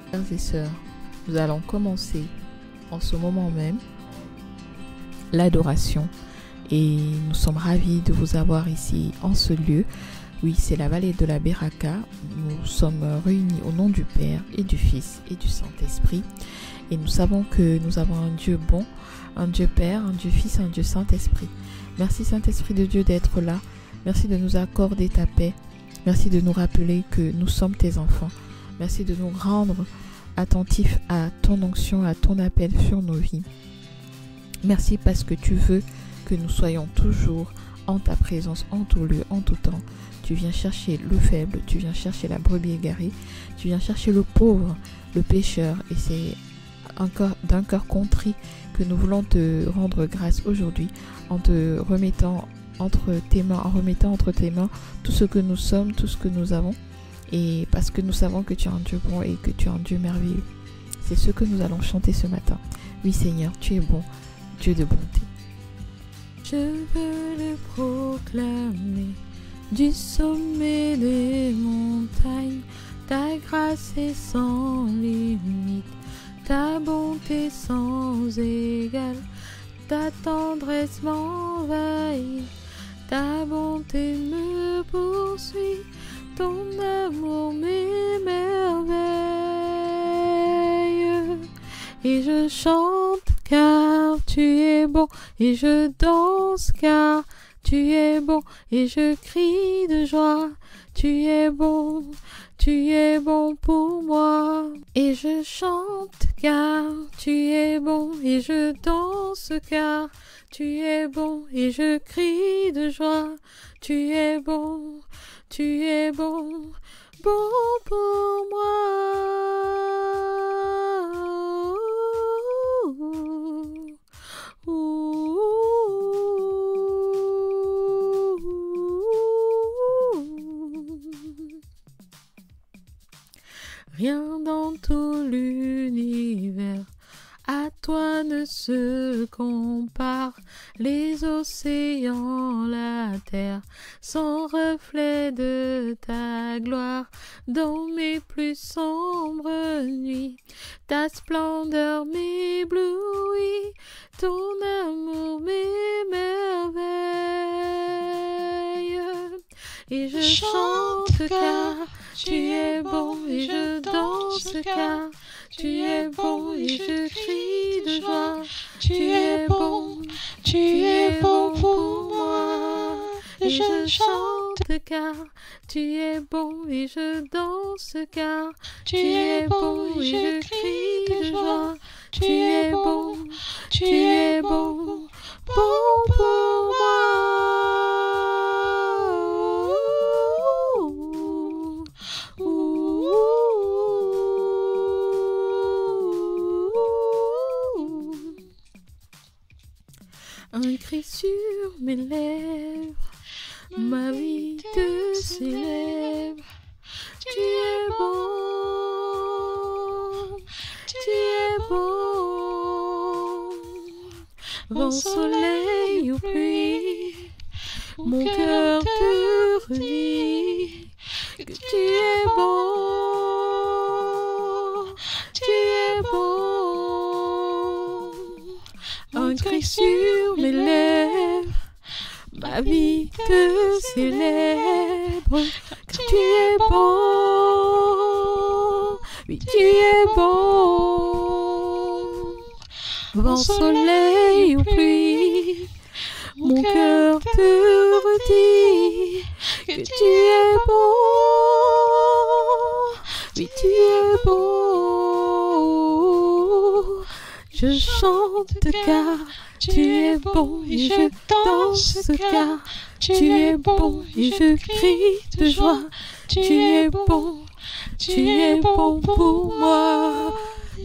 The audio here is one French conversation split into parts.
Frères et sœurs, nous allons commencer en ce moment même l'adoration et nous sommes ravis de vous avoir ici en ce lieu. Oui, c'est la vallée de la Beraka. Nous sommes réunis au nom du Père et du Fils et du Saint-Esprit et nous savons que nous avons un Dieu bon, un Dieu Père, un Dieu Fils, un Dieu Saint-Esprit. Merci Saint-Esprit de Dieu d'être là. Merci de nous accorder ta paix. Merci de nous rappeler que nous sommes tes enfants. Merci de nous rendre attentifs à ton onction, à ton appel sur nos vies. Merci parce que tu veux que nous soyons toujours en ta présence, en tout lieu, en tout temps. Tu viens chercher le faible, tu viens chercher la brebis égarée, tu viens chercher le pauvre, le pécheur. Et c'est d'un cœur contrit que nous voulons te rendre grâce aujourd'hui en te remettant entre tes mains tout ce que nous sommes, tout ce que nous avons. Et parce que nous savons que tu es un Dieu bon et que tu es un Dieu merveilleux. C'est ce que nous allons chanter ce matin. Oui Seigneur, tu es bon, Dieu de bonté. Je veux le proclamer du sommet des montagnes. Ta grâce est sans limite, ta bonté sans égale, ta tendresse m'envahit, ta bonté me poursuit, ton amour m'émerveille. Et je chante car tu es bon, et je danse car tu es bon, et je crie de joie, tu es bon pour moi. Et je chante car tu es bon, et je danse car tu es bon, et je crie de joie, tu es bon pour moi. Rien dans tout l'univers à toi ne se compare, les océans, la terre, sans reflet de ta gloire. Dans mes plus sombres nuits, ta splendeur m'éblouit, ton amour m'émerveille. Et je chante car tu es bon, et je danse car tu es bon, et je crie de joie, tu es bon pour moi. Et je chante car tu es bon, et je danse car tu es bon, et je crie de joie, tu es bon pour moi. Un cri sur mes lèvres, ma vie te célèbre. Tu es bon, vent, soleil ou pluie, mon cœur te redit que tu es bon, un cri sur mes lèvres, ma vie te célèbre, car tu es bon, oui tu es bon, vent, soleil ou pluie, mon cœur te redit que tu es bon, oui tu es bon. Je chante car tu es bon, et je danse car tu es bon, et je crie de joie, tu es bon pour moi.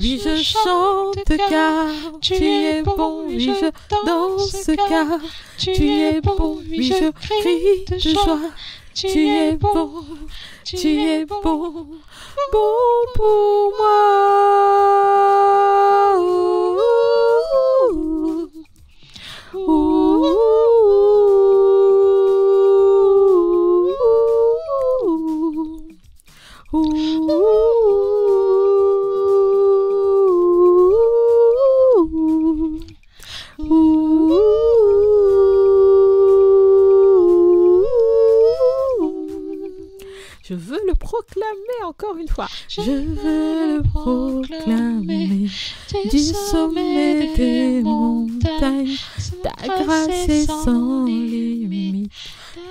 Oui, je chante car tu es bon, et je danse car tu es bon, oui, je crie de joie, tu es bon pour moi. Je veux le proclamer encore une fois. Je veux le proclamer du sommet des montagnes. Ta grâce est sans limite,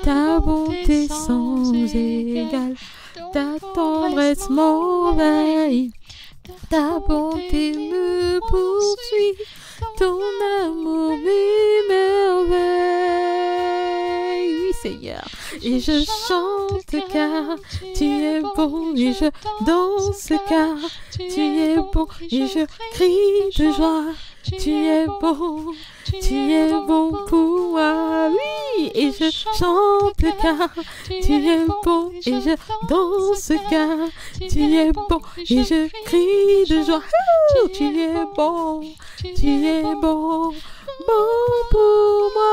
ta bonté sans égale, ta tendresse m'envahit, ta bonté me poursuit, ton amour m'émerveille. Oui, Seigneur. Et je chante car tu es bon, et je danse car tu es bon, et je crie de joie. Tu es bon pour moi, oui, et je chante car tu es bon, et je danse car tu es bon, et je crie de joie. Tu es bon pour moi.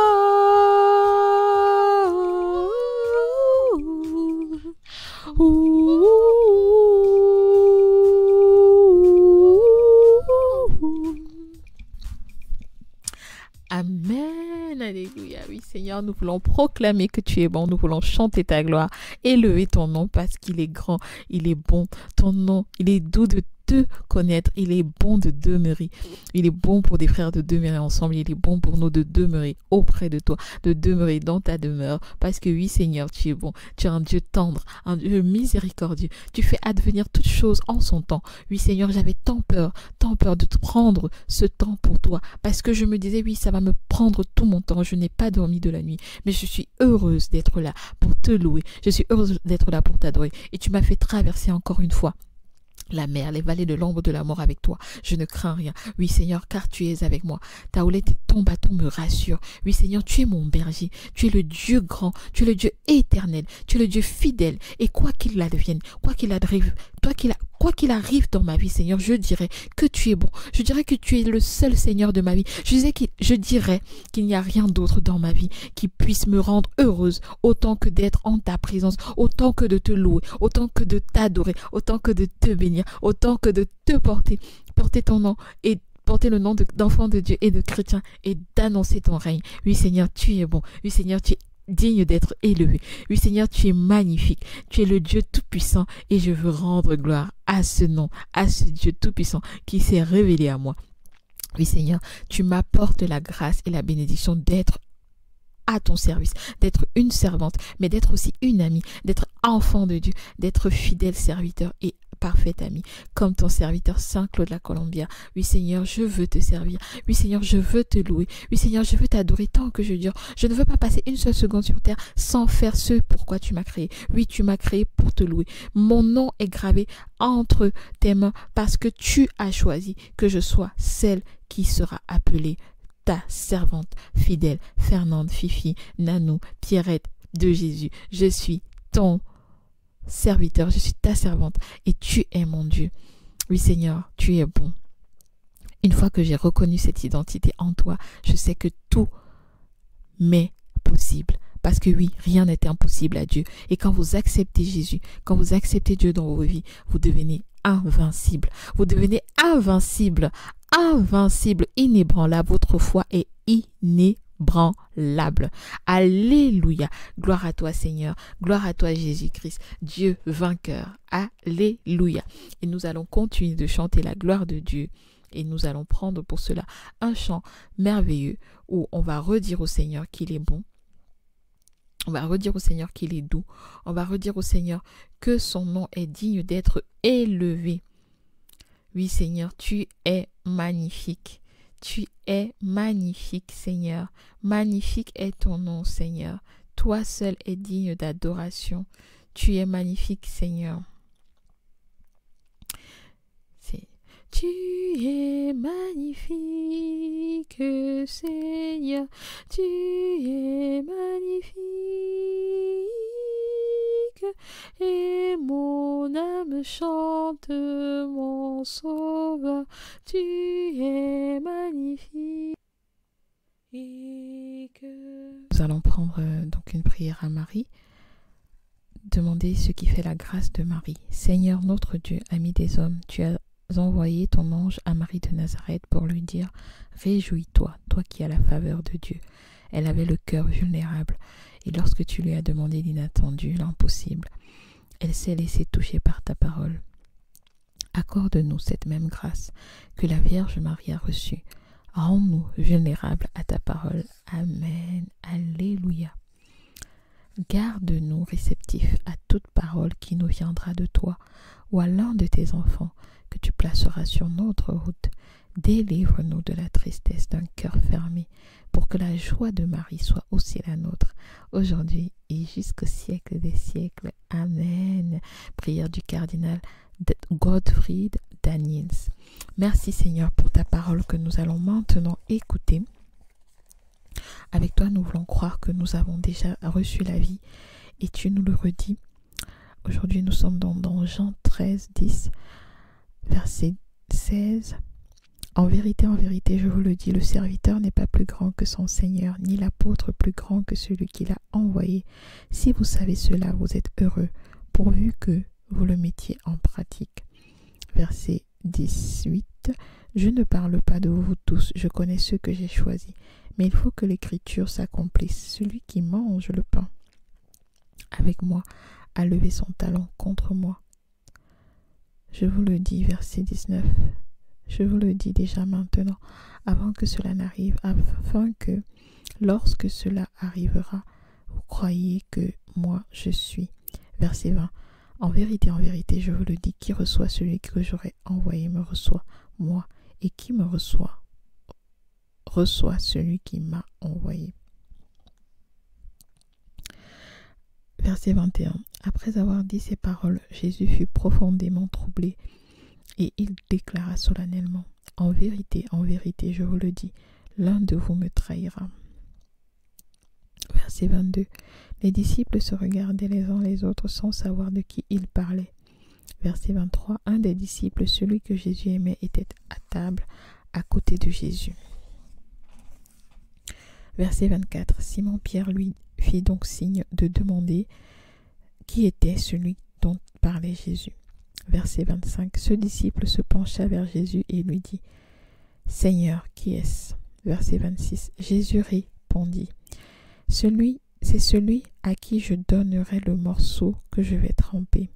Amen, alléluia. Oui, Seigneur, nous voulons proclamer que tu es bon, nous voulons chanter ta gloire, élever ton nom parce qu'il est grand, il est bon. Ton nom, il est doux de te connaître, il est bon de demeurer. Il est bon pour des frères de demeurer ensemble, il est bon pour nous de demeurer auprès de toi, de demeurer dans ta demeure, parce que oui, Seigneur, tu es bon. Tu es un Dieu tendre, un Dieu miséricordieux. Tu fais advenir toutes choses en son temps. Oui, Seigneur, j'avais tant peur de te prendre ce temps pour toi, parce que je me disais, oui, ça va me prendre tout mon temps. Je n'ai pas dormi de la nuit, mais je suis heureuse d'être là pour te louer. Je suis heureuse d'être là pour t'adorer. Et tu m'as fait traverser encore une fois la mer, les vallées de l'ombre de la mort avec toi. Je ne crains rien. Oui, Seigneur, car tu es avec moi. Ta houlette et ton bâton me rassurent. Oui, Seigneur, tu es mon berger. Tu es le Dieu grand. Tu es le Dieu éternel. Tu es le Dieu fidèle. Et quoi qu'il advienne, quoi qu'il arrive dans ma vie, Seigneur, je dirais que tu es bon. Je dirais que tu es le seul Seigneur de ma vie. Je dirais qu'il n'y a rien d'autre dans ma vie qui puisse me rendre heureuse autant que d'être en ta présence, autant que de te louer, autant que de t'adorer, autant que de te bénir, autant que de te porter ton nom et porter le nom d'enfant de Dieu et de chrétien et d'annoncer ton règne. Oui, Seigneur, tu es bon. Oui, Seigneur, tu es digne d'être élevé. Oui, Seigneur, tu es magnifique. Tu es le Dieu tout-puissant et je veux rendre gloire à ce nom, à ce Dieu tout-puissant qui s'est révélé à moi. Oui, Seigneur, tu m'apportes la grâce et la bénédiction d'être à ton service, d'être une servante, mais d'être aussi une amie, d'être enfant de Dieu, d'être fidèle serviteur et parfait ami, comme ton serviteur Saint-Claude la Colombière. Oui, Seigneur, je veux te servir. Oui, Seigneur, je veux te louer. Oui, Seigneur, je veux t'adorer tant que je dure. Je ne veux pas passer une seule seconde sur terre sans faire ce pourquoi tu m'as créé. Oui, tu m'as créé pour te louer. Mon nom est gravé entre tes mains parce que tu as choisi que je sois celle qui sera appelée ta servante fidèle, Fernande, Fifi, Nanou, Pierrette de Jésus. Je suis ton serviteur, je suis ta servante et tu es mon Dieu. Oui, Seigneur, tu es bon. Une fois que j'ai reconnu cette identité en toi, je sais que tout m'est possible. Parce que oui, rien n'est impossible à Dieu. Et quand vous acceptez Jésus, quand vous acceptez Dieu dans vos vies, vous devenez invincible. Vous devenez invincible, inébranlable. Votre foi est inébranlable. Alléluia. Gloire à toi, Seigneur. Gloire à toi, Jésus-Christ, Dieu vainqueur. Alléluia. Et nous allons continuer de chanter la gloire de Dieu. Et nous allons prendre pour cela un chant merveilleux où on va redire au Seigneur qu'il est bon. On va redire au Seigneur qu'il est doux. On va redire au Seigneur que son nom est digne d'être élevé. Oui, Seigneur, tu es magnifique. Tu es magnifique, Seigneur. Magnifique est ton nom, Seigneur. Toi seul es digne d'adoration. Tu es magnifique, Seigneur. Tu es magnifique, Seigneur. Tu es magnifique. Et mon âme chante mon sauveur. Tu es magnifique. Nous allons prendre donc une prière à Marie. Demandez ce qui fait la grâce de Marie. Seigneur notre Dieu, ami des hommes, tu as envoyé ton ange à Marie de Nazareth pour lui dire « Réjouis-toi, toi qui as la faveur de Dieu ». Elle avait le cœur vulnérable et lorsque tu lui as demandé l'inattendu, l'impossible, Elle s'est laissée toucher par ta parole. Accorde-nous cette même grâce que la Vierge Marie a reçue. Rends-nous vulnérables à ta parole. Amen. Alléluia. Garde-nous réceptifs à toute parole qui nous viendra de toi ou à l'un de tes enfants que tu placeras sur notre route. Délivre-nous de la tristesse d'un cœur fermé pour que la joie de Marie soit aussi la nôtre, aujourd'hui et jusqu'au siècle des siècles. Amen. Prière du cardinal Godfried Daniels. Merci Seigneur pour ta parole que nous allons maintenant écouter. Avec toi, nous voulons croire que nous avons déjà reçu la vie et tu nous le redis. Aujourd'hui, nous sommes dans Jean 13, 10, verset 16. En vérité, je vous le dis, le serviteur n'est pas plus grand que son Seigneur, ni l'apôtre plus grand que celui qui l'a envoyé. Si vous savez cela, vous êtes heureux, pourvu que vous le mettiez en pratique. Verset 18. Je ne parle pas de vous tous, je connais ceux que j'ai choisis, mais il faut que l'écriture s'accomplisse. Celui qui mange le pain avec moi a levé son talon contre moi. Je vous le dis, verset 19. Je vous le dis déjà maintenant, avant que cela n'arrive, afin que, lorsque cela arrivera, vous croyiez que moi je suis. Verset 20. En vérité, je vous le dis, qui reçoit celui que j'aurai envoyé me reçoit moi, et qui me reçoit celui qui m'a envoyé. Verset 21. Après avoir dit ces paroles, Jésus fut profondément troublé, et il déclara solennellement, en vérité, je vous le dis, l'un de vous me trahira. Verset 22. Les disciples se regardaient les uns les autres sans savoir de qui ils parlaient. Verset 23. Un des disciples, celui que Jésus aimait, était à table à côté de Jésus. Verset 24. Simon-Pierre lui fit donc signe de demander qui était celui dont parlait Jésus. Verset 25. Ce disciple se pencha vers Jésus et lui dit, « Seigneur, qui est-ce » Verset 26. Jésus répondit, « C'est celui à qui je donnerai le morceau que je vais tremper. »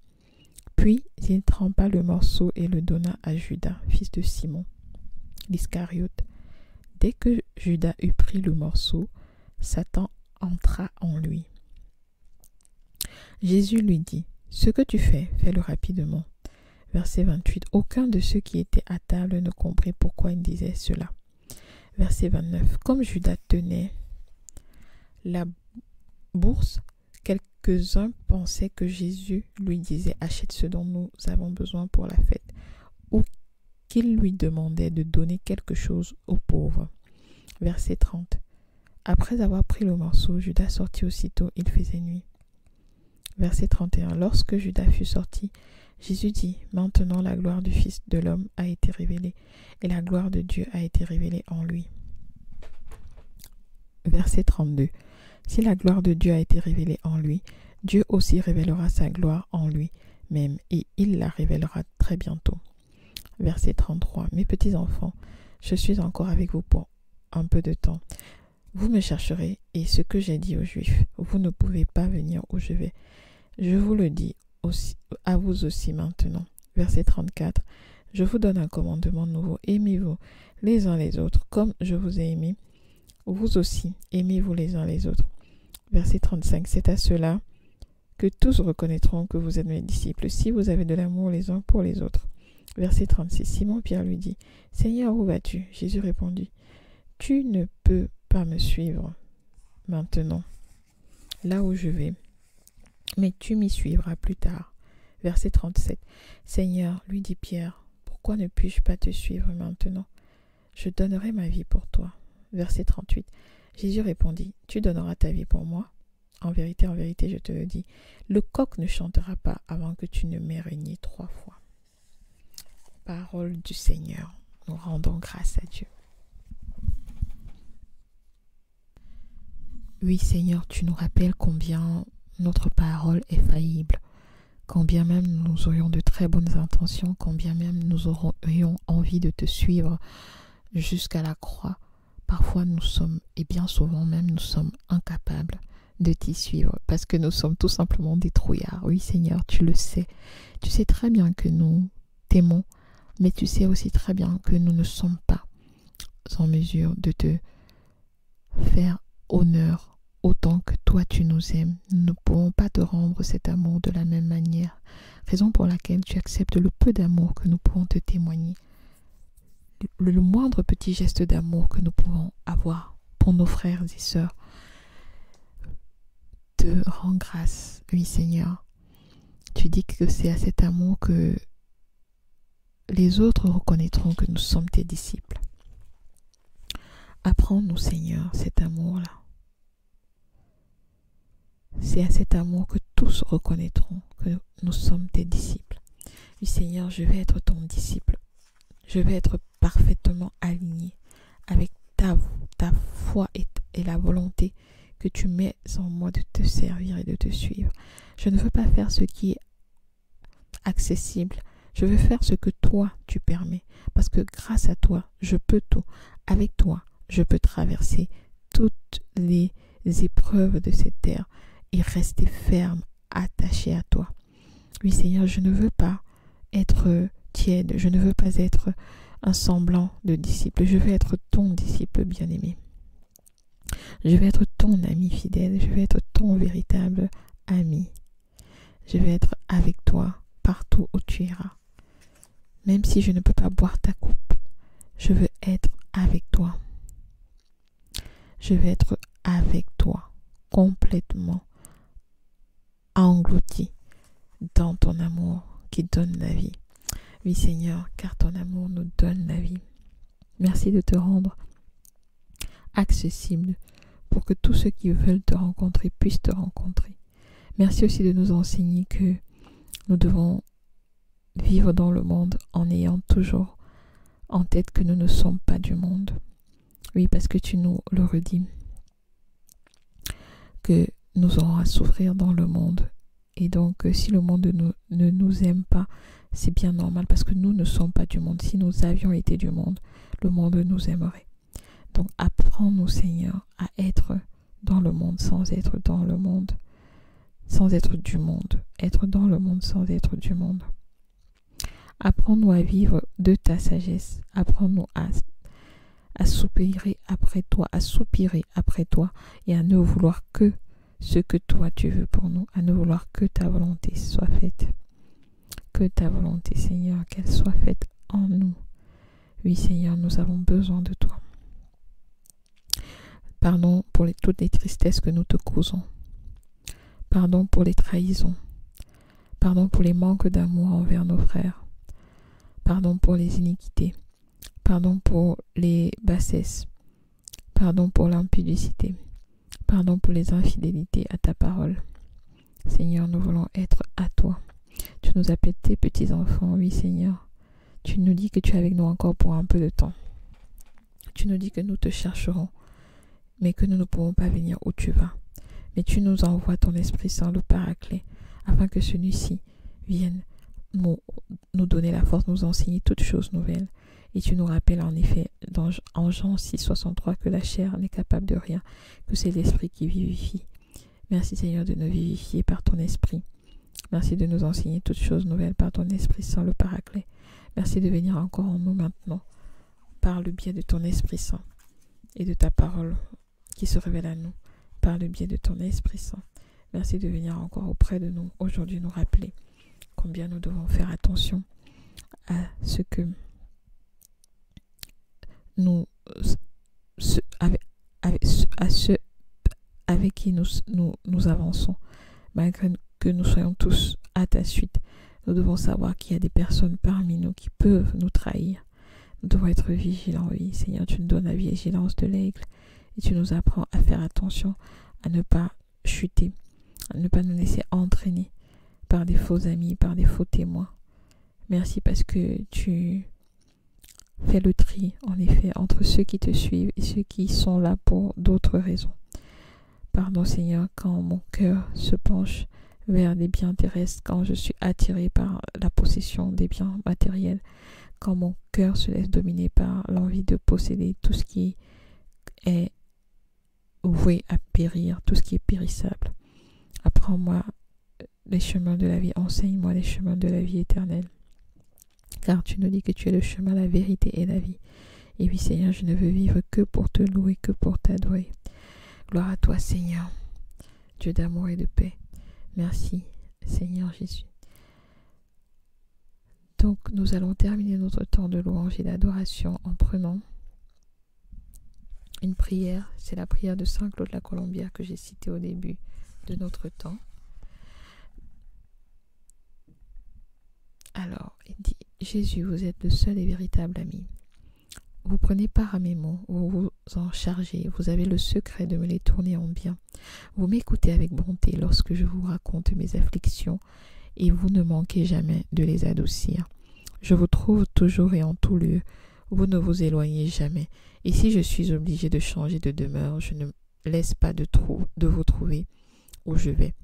Puis il trempa le morceau et le donna à Judas, fils de Simon, l'Iscariote. Dès que Judas eut pris le morceau, Satan entra en lui. Jésus lui dit, « Ce que tu fais, fais-le rapidement. » Verset 28. Aucun de ceux qui étaient à table ne comprit pourquoi il disait cela. Verset 29. Comme Judas tenait la bourse, quelques-uns pensaient que Jésus lui disait « Achète ce dont nous avons besoin pour la fête » ou qu'il lui demandait de donner quelque chose aux pauvres. Verset 30. Après avoir pris le morceau, Judas sortit aussitôt, il faisait nuit. Verset 31. Lorsque Judas fut sorti, Jésus dit, « Maintenant la gloire du Fils de l'homme a été révélée, et la gloire de Dieu a été révélée en lui. » Verset 32. Si la gloire de Dieu a été révélée en lui, Dieu aussi révélera sa gloire en lui-même, et il la révélera très bientôt. Verset 33. Mes petits enfants, je suis encore avec vous pour un peu de temps. Vous me chercherez, et ce que j'ai dit aux Juifs, vous ne pouvez pas venir où je vais. Je vous le dis aussi, à vous aussi maintenant. Verset 34. Je vous donne un commandement nouveau. Aimez-vous les uns les autres, comme je vous ai aimés. Vous aussi, aimez-vous les uns les autres. Verset 35. C'est à cela que tous reconnaîtront que vous êtes mes disciples, si vous avez de l'amour les uns pour les autres. Verset 36. Simon-Pierre lui dit, « Seigneur, où vas-tu » Jésus répondit, « Tu ne peux pas me suivre maintenant, là où je vais, mais tu m'y suivras plus tard. » Verset 37. « Seigneur, lui dit Pierre, pourquoi ne puis-je pas te suivre maintenant? Je donnerai ma vie pour toi. » Verset 38. Jésus répondit, « Tu donneras ta vie pour moi? En vérité, je te le dis, le coq ne chantera pas avant que tu ne m'aies renié 3 fois. » Parole du Seigneur. Nous rendons grâce à Dieu. Oui, Seigneur, tu nous rappelles combien notre parole est faillible, combien même nous aurions de très bonnes intentions, combien même nous aurions envie de te suivre jusqu'à la croix. Parfois nous sommes, et bien souvent même, nous sommes incapables. de t'y suivre parce que nous sommes tout simplement des trouillards. Oui Seigneur, tu le sais. Tu sais très bien que nous t'aimons, mais tu sais aussi très bien que nous ne sommes pas en mesure de te faire honneur autant que toi tu nous aimes. Nous ne pouvons pas te rendre cet amour de la même manière, raison pour laquelle tu acceptes le peu d'amour que nous pouvons te témoigner, le moindre petit geste d'amour que nous pouvons avoir pour nos frères et sœurs. Te rends grâce, oui Seigneur. Tu dis que c'est à cet amour que les autres reconnaîtront que nous sommes tes disciples. Apprends-nous Seigneur cet amour-là. C'est à cet amour que tous reconnaîtront que nous sommes tes disciples. Oui Seigneur, je vais être ton disciple. Je vais être parfaitement aligné avec ta foi et la volonté que tu mets en moi de te servir et de te suivre. Je ne veux pas faire ce qui est accessible. Je veux faire ce que toi tu permets. Parce que grâce à toi, je peux tout. Avec toi, je peux traverser toutes les épreuves de cette terre et rester ferme, attaché à toi. Oui Seigneur, je ne veux pas être tiède. Je ne veux pas être un semblant de disciple. Je veux être ton disciple bien-aimé. Je vais être ton ami fidèle. Je vais être ton véritable ami. Je vais être avec toi partout où tu iras. Même si je ne peux pas boire ta coupe, je veux être avec toi. Je vais être avec toi, complètement englouti dans ton amour qui donne la vie. Oui Seigneur, car ton amour nous donne la vie. Merci de te rendre accessible pour que tous ceux qui veulent te rencontrer puissent te rencontrer. Merci aussi de nous enseigner que nous devons vivre dans le monde en ayant toujours en tête que nous ne sommes pas du monde. Oui, parce que tu nous le redis, que nous aurons à souffrir dans le monde. Et donc, si le monde ne nous aime pas, c'est bien normal parce que nous ne sommes pas du monde. Si nous avions été du monde, le monde nous aimerait. Donc, apprends-nous, Seigneur, à être dans le monde sans être dans le monde, sans être du monde. Être dans le monde sans être du monde. Apprends-nous à vivre de ta sagesse. Apprends-nous à soupirer après toi et à ne vouloir que ce que toi tu veux pour nous, à ne vouloir que ta volonté soit faite. Que ta volonté, Seigneur, qu'elle soit faite en nous. Oui, Seigneur, nous avons besoin de toi. Pardon pour toutes les tristesses que nous te causons. Pardon pour les trahisons. Pardon pour les manques d'amour envers nos frères. Pardon pour les iniquités. Pardon pour les bassesses. Pardon pour l'impudicité. Pardon pour les infidélités à ta parole. Seigneur, nous voulons être à toi. Tu nous appelles tes petits-enfants, oui Seigneur. Tu nous dis que tu es avec nous encore pour un peu de temps. Tu nous dis que nous te chercherons, mais que nous ne pouvons pas venir où tu vas. Mais tu nous envoies ton Esprit Saint, le Paraclet, afin que celui-ci vienne nous donner la force, nous enseigner toutes choses nouvelles. Et tu nous rappelles en effet en Jean 6,63 que la chair n'est capable de rien, que c'est l'Esprit qui vivifie. Merci Seigneur de nous vivifier par ton Esprit. Merci de nous enseigner toutes choses nouvelles par ton Esprit Saint, le Paraclet. Merci de venir encore en nous maintenant, par le biais de ton Esprit Saint et de ta parole qui se révèle à nous, par le biais de ton Esprit Saint. Merci de venir encore auprès de nous, aujourd'hui nous rappeler combien nous devons faire attention à ce que nous, à ceux avec qui nous avançons, malgré que nous soyons tous à ta suite. Nous devons savoir qu'il y a des personnes parmi nous qui peuvent nous trahir. Nous devons être vigilants, oui. Seigneur, tu nous donnes la vigilance de l'aigle et tu nous apprends à faire attention, à ne pas chuter, à ne pas nous laisser entraîner par des faux amis, par des faux témoins. Merci parce que tu fais le tri, en effet, entre ceux qui te suivent et ceux qui sont là pour d'autres raisons. Pardon, Seigneur, quand mon cœur se penche vers les biens terrestres, quand je suis attiré par la possession des biens matériels, quand mon cœur se laisse dominer par l'envie de posséder tout ce qui est voué à périr, tout ce qui est périssable. Apprends-moi les chemins de la vie, enseigne-moi les chemins de la vie éternelle. Car tu nous dis que tu es le chemin, la vérité et la vie. Et oui, Seigneur, je ne veux vivre que pour te louer, que pour t'adorer. Gloire à toi, Seigneur, Dieu d'amour et de paix. Merci, Seigneur Jésus. Donc, nous allons terminer notre temps de louange et d'adoration en prenant une prière. C'est la prière de Saint Claude la Colombière que j'ai citée au début de notre temps. Alors, il dit, Jésus, vous êtes le seul et véritable ami. Vous prenez part à mes mots, vous vous en chargez, vous avez le secret de me les tourner en bien. Vous m'écoutez avec bonté lorsque je vous raconte mes afflictions et vous ne manquez jamais de les adoucir. Je vous trouve toujours et en tout lieu, vous ne vous éloignez jamais. Et si je suis obligé de changer de demeure, je ne laisse pas de vous trouver où je vais.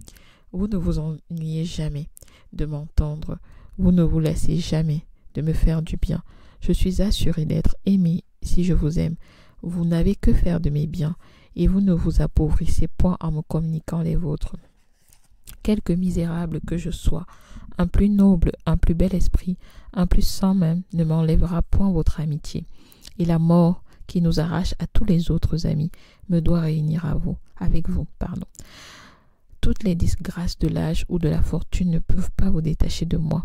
Vous ne vous ennuyez jamais de m'entendre, vous ne vous laissez jamais de me faire du bien. Je suis assuré d'être aimé si je vous aime. Vous n'avez que faire de mes biens et vous ne vous appauvrissez point en me communiquant les vôtres. Quelque misérable que je sois, un plus noble, un plus bel esprit, un plus saint même ne m'enlèvera point votre amitié. Et la mort qui nous arrache à tous les autres amis me doit réunir avec vous. Toutes les disgrâces de l'âge ou de la fortune ne peuvent pas vous détacher de moi.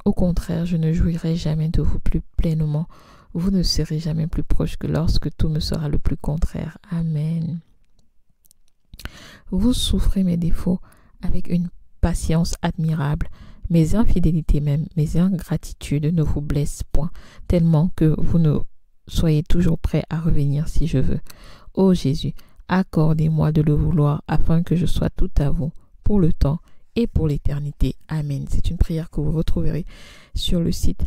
Au contraire, je ne jouirai jamais de vous plus pleinement. Vous ne serez jamais plus proche que lorsque tout me sera le plus contraire. Amen. Vous souffrez mes défauts avec une patience admirable. Mes infidélités même, mes ingratitudes ne vous blessent point, tellement que vous ne soyez toujours prêt à revenir si je veux. Ô Jésus, accordez-moi de le vouloir afin que je sois tout à vous pour le temps et pour l'éternité. Amen. C'est une prière que vous retrouverez sur le site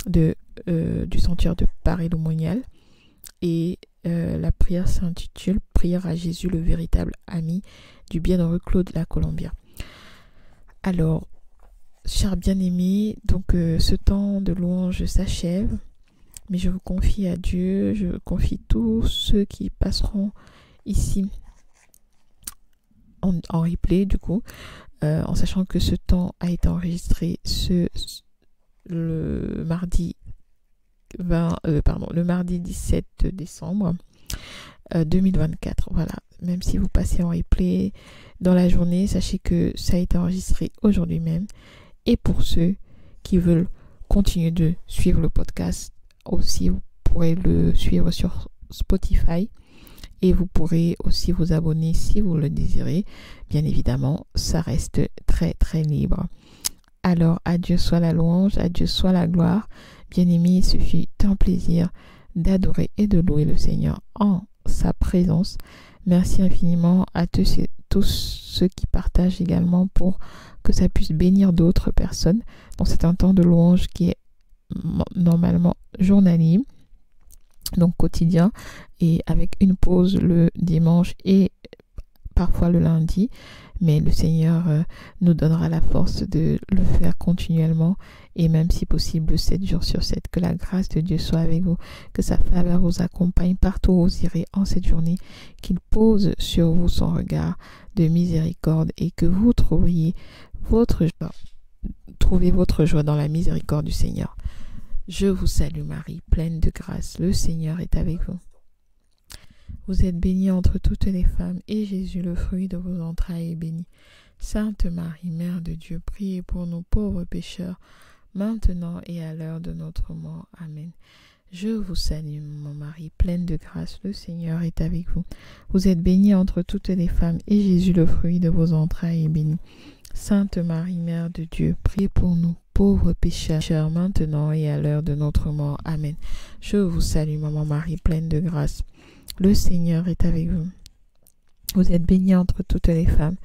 du sanctuaire de Paris-le-Monial. Et la prière s'intitule « Prière à Jésus, le véritable ami » du bienheureux Claude la Colombière. Alors, chers bien-aimés, donc ce temps de louange s'achève, mais je vous confie à Dieu, je confie tous ceux qui passeront ici en replay du coup, en sachant que ce temps a été enregistré le mardi 17 décembre 2024. Voilà, même si vous passez en replay dans la journée, sachez que ça a été enregistré aujourd'hui même. Et pour ceux qui veulent continuer de suivre le podcast, aussi vous pourrez le suivre sur Spotify. Et vous pourrez aussi vous abonner si vous le désirez. Bien évidemment, ça reste très très libre. Alors, à Dieu soit la louange, à Dieu soit la gloire. Bien-aimés, il suffit un plaisir d'adorer et de louer le Seigneur en sa présence. Merci infiniment à tous ceux qui partagent également pour que ça puisse bénir d'autres personnes. Donc, c'est un temps de louange qui est normalement journalier, donc quotidien, et avec une pause le dimanche et parfois le lundi, mais le Seigneur nous donnera la force de le faire continuellement et même si possible 7 jours sur 7. Que la grâce de Dieu soit avec vous, que sa faveur vous accompagne partout où vous irez en cette journée, qu'il pose sur vous son regard de miséricorde et que vous trouviez votre joie dans la miséricorde du Seigneur. Je vous salue Marie, pleine de grâce, le Seigneur est avec vous. Vous êtes bénie entre toutes les femmes, et Jésus, le fruit de vos entrailles, est béni. Sainte Marie, Mère de Dieu, priez pour nous pauvres pécheurs, maintenant et à l'heure de notre mort. Amen. Je vous salue, mon Marie, pleine de grâce, le Seigneur est avec vous. Vous êtes bénie entre toutes les femmes, et Jésus, le fruit de vos entrailles, est béni. Sainte Marie, Mère de Dieu, priez pour nous, pauvres pécheurs, maintenant et à l'heure de notre mort. Amen. Je vous salue, maman Marie, pleine de grâce. Le Seigneur est avec vous. Vous êtes bénie entre toutes les femmes,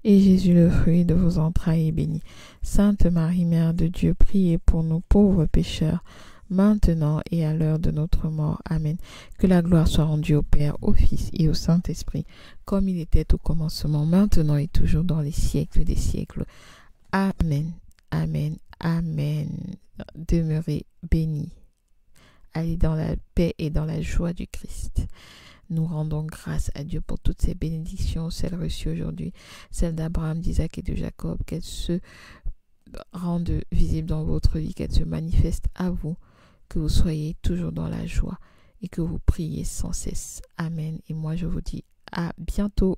et Jésus, le fruit de vos entrailles, est béni. Sainte Marie, Mère de Dieu, priez pour nous pauvres pécheurs, maintenant et à l'heure de notre mort. Amen. Que la gloire soit rendue au Père, au Fils et au Saint-Esprit, comme il était au commencement, maintenant et toujours dans les siècles des siècles. Amen. Amen. Amen. Demeurez bénis. Allez dans la paix et dans la joie du Christ. Nous rendons grâce à Dieu pour toutes ces bénédictions, celles reçues aujourd'hui, celles d'Abraham, d'Isaac et de Jacob, qu'elles se rendent visibles dans votre vie, qu'elles se manifestent à vous, que vous soyez toujours dans la joie et que vous priez sans cesse. Amen. Et moi, je vous dis à bientôt.